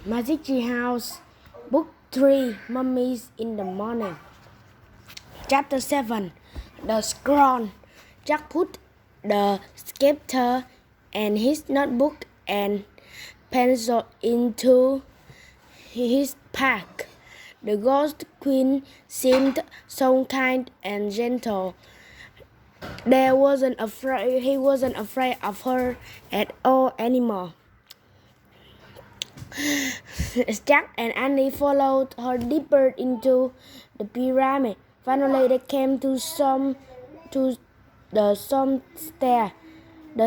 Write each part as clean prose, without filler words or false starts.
Magic Tree House, Book 3, Mummies in the Morning. Chapter 7, The Scroll. Jack put the scepter and his notebook and pencil into his pack. The Ghost Queen seemed so kind and gentle. He wasn't afraid of her at all anymore. Jack and Annie followed her deeper into the pyramid. Finally, they came to some stairs. The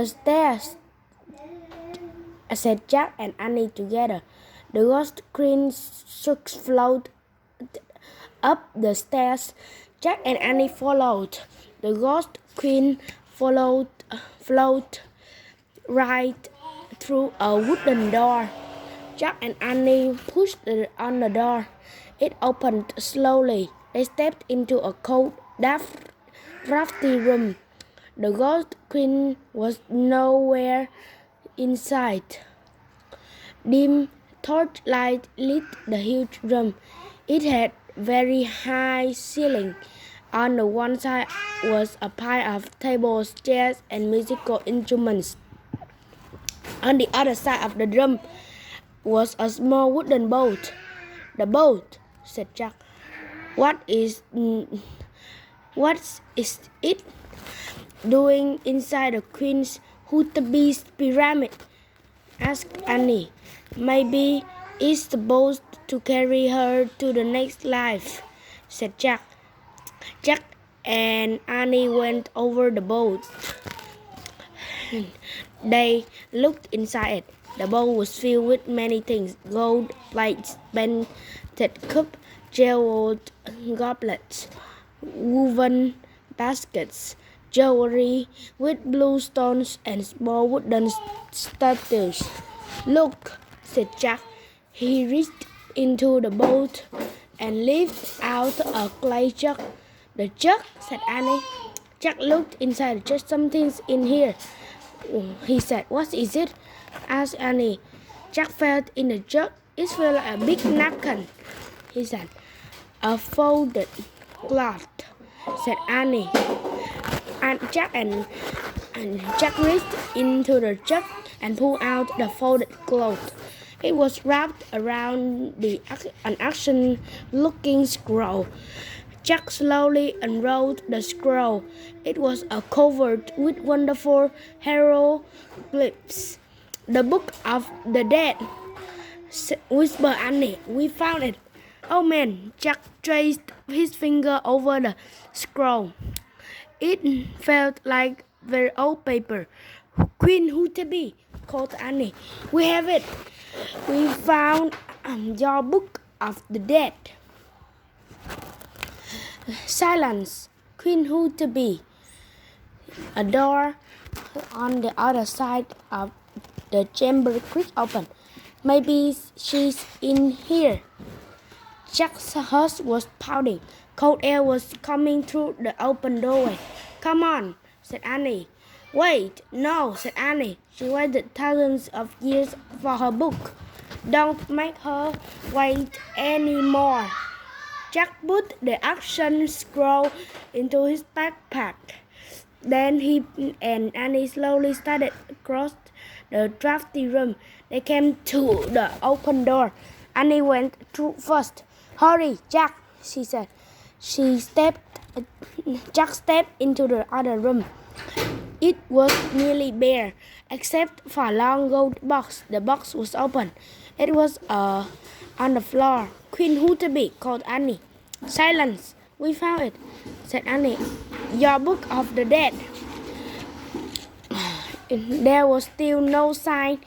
stairs, said Jack and Annie together. The Ghost Queen floated up the stairs. Jack and Annie followed. The Ghost Queen floated right through a wooden door. Jack and Annie pushed on the door. It opened slowly. They stepped into a cold, drafty room. The Ghost Queen was nowhere inside. Dim torchlight lit the huge room. It had very high ceiling. On the one side was a pile of tables, chairs, and musical instruments. On the other side of the room was a small wooden boat. "The boat," said Jack. What is it doing inside the Queen's Hootabee's pyramid?" asked Annie. "Maybe it's supposed to carry her to the next life," said Jack. Jack and Annie went over the boat. They looked inside it. The bowl was filled with many things: gold plates, painted cups, jeweled goblets, woven baskets, jewelry with blue stones, and small wooden statues. "Look," said Jack. He reached into the boat and lifted out a clay jug. "The jug," said Annie. Jack looked inside. "Just something's in here," he said. "What is it?" asked Annie. Jack felt in the jug. "It feels like a big napkin," he said. "A folded cloth," said Annie. And Jack reached into the jug and pulled out the folded cloth. It was wrapped around an ancient-looking scroll. Jack slowly unrolled the scroll. It was covered with wonderful hieroglyphs. "The Book of the Dead," whispered Annie. "We found it." "Oh man!" Jack traced his finger over the scroll. It felt like very old paper. "Queen Hootabee," called Annie. "We have it. We found your Book of the Dead." Silence. Queen Hootabee. A door on the other side of the chamber creaked open. "Maybe she's in here." Jack's heart was pounding. Cold air was coming through the open doorway. "Come on," said Annie. "Wait, no," said Annie. She waited thousands of years for her book. "Don't make her wait any more." Jack put the ancient scroll into his backpack. Then he and Annie slowly started across the drafty room. They came to the open door. Annie went through first. "Hurry, Jack," she said. Jack stepped into the other room. It was nearly bare, except for a long gold box. The box was open. It was on the floor. "Queen Hootabee," called Annie. "Silence. We found it," said Annie. "Your Book of the Dead." There was still no sign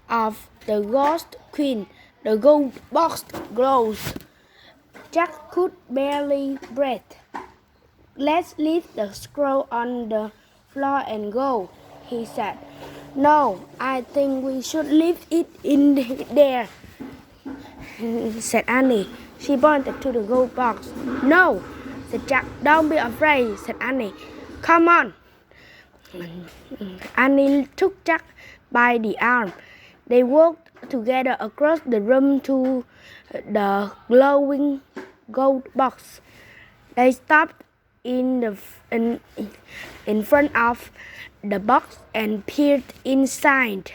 of the Ghost Queen. The gold box closed. Jack could barely breathe. "Let's leave the scroll on the floor and go," he said. "No, I think we should leave it in there," said Annie. She pointed to the gold box. "No," said Jack. "Don't be afraid," said Annie. "Come on." Annie took Jack by the arm. They walked together across the room to the glowing gold box. They stopped in front of the box and peered inside.